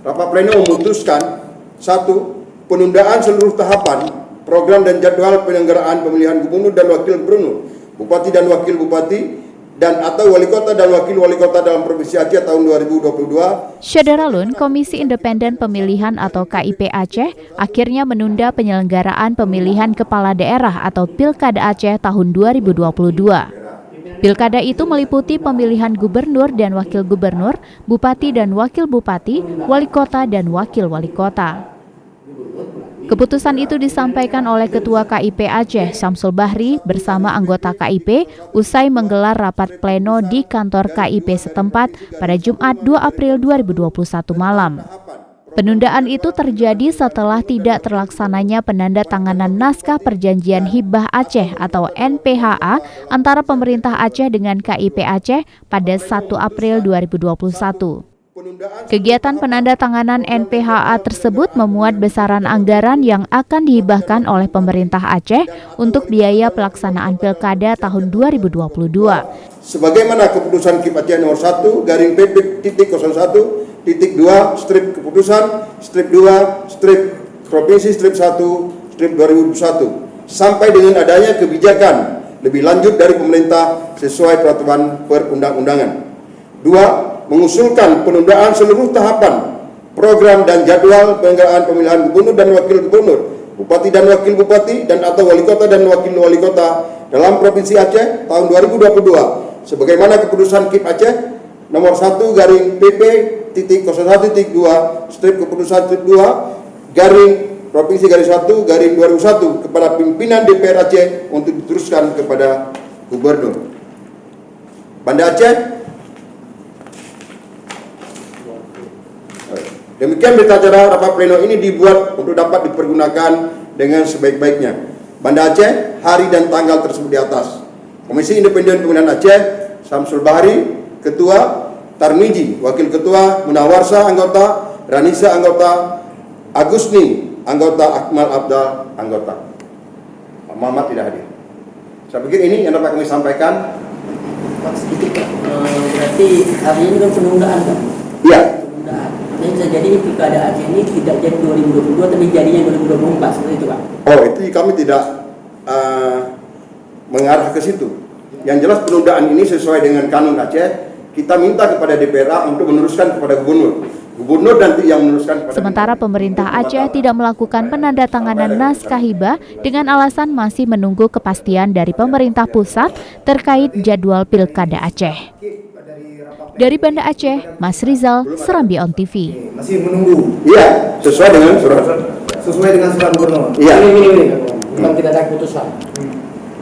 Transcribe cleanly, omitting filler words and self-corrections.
rapat pleno memutuskan 1. Penundaan seluruh tahapan, program dan jadwal penyelenggaraan pemilihan gubernur dan wakil gubernur, bupati dan wakil bupati, dan atau wali kota dan wakil wali kota dalam Provinsi Aceh tahun 2022. Syederalun, Komisi Independen Pemilihan atau KIP Aceh akhirnya menunda penyelenggaraan pemilihan kepala daerah atau Pilkada Aceh tahun 2022. Pilkada itu meliputi pemilihan gubernur dan wakil gubernur, bupati dan wakil bupati, wali kota dan wakil wali kota. Keputusan itu disampaikan oleh Ketua KIP Aceh, Syamsul Bahri, bersama anggota KIP usai menggelar rapat pleno di kantor KIP setempat pada Jumat 2 April 2021 malam. Penundaan itu terjadi setelah tidak terlaksananya penandatanganan naskah perjanjian hibah Aceh atau NPHA antara pemerintah Aceh dengan KIP Aceh pada 1 April 2021. Kegiatan penandatanganan NPHA tersebut memuat besaran anggaran yang akan dihibahkan oleh pemerintah Aceh untuk biaya pelaksanaan Pilkada tahun 2022. Sebagaimana keputusan KIP Aceh nomor 1 garing PP.01.2 strip keputusan strip 2 strip provinsi strip 1 strip 2021 sampai dengan adanya kebijakan lebih lanjut dari pemerintah sesuai peraturan perundang-undangan. 2. Mengusulkan penundaan seluruh tahapan, program dan jadwal penyelenggaraan pemilihan gubernur dan wakil gubernur, bupati dan wakil bupati, dan atau wali kota dan wakil wali kota dalam Provinsi Aceh tahun 2022 sebagaimana keputusan KIP Aceh nomor 1 garing PP.01.2 strip keputusan strip 2 garing Provinsi garis 1 garing 2001 kepada pimpinan DPR Aceh untuk diteruskan kepada gubernur. Banda Aceh. Demikian berita acara rapat pleno ini dibuat untuk dapat dipergunakan dengan sebaik-baiknya. Banda Aceh, hari dan tanggal tersebut di atas. Komisi Independen Pemilihan Aceh, Syamsul Bahri, Ketua, Tarmiji, Wakil Ketua, Munawarsa, anggota, Ranisa, anggota, Agusni, anggota, Akmal Abdal, anggota. Muhammad tidak hadir. Saya pikir ini yang dapat kami sampaikan. Pak, sedikit Pak, berarti hari ini kan penundaan Pak? Iya. Ini bisa jadi Pilkada Aceh ini tidak jadi 2022 tapi jadinya 2024 seperti itu Pak? Oh, itu kami tidak mengarah ke situ. Yang jelas penundaan ini sesuai dengan kanun Aceh. Kita minta kepada DPRA untuk meneruskan kepada gubernur. Gubernur nanti yang meneruskan kepada. Sementara pemerintah Aceh tidak melakukan penandatanganan naskah hibah dengan alasan masih menunggu kepastian dari pemerintah pusat terkait jadwal Pilkada Aceh. Dari Banda Aceh, Mas Rizal, Serambi On TV. Masih menunggu. Iya, sesuai dengan surat. Sesuai dengan surat gubernur. Iya. Ini. Memang tidak ada keputusan.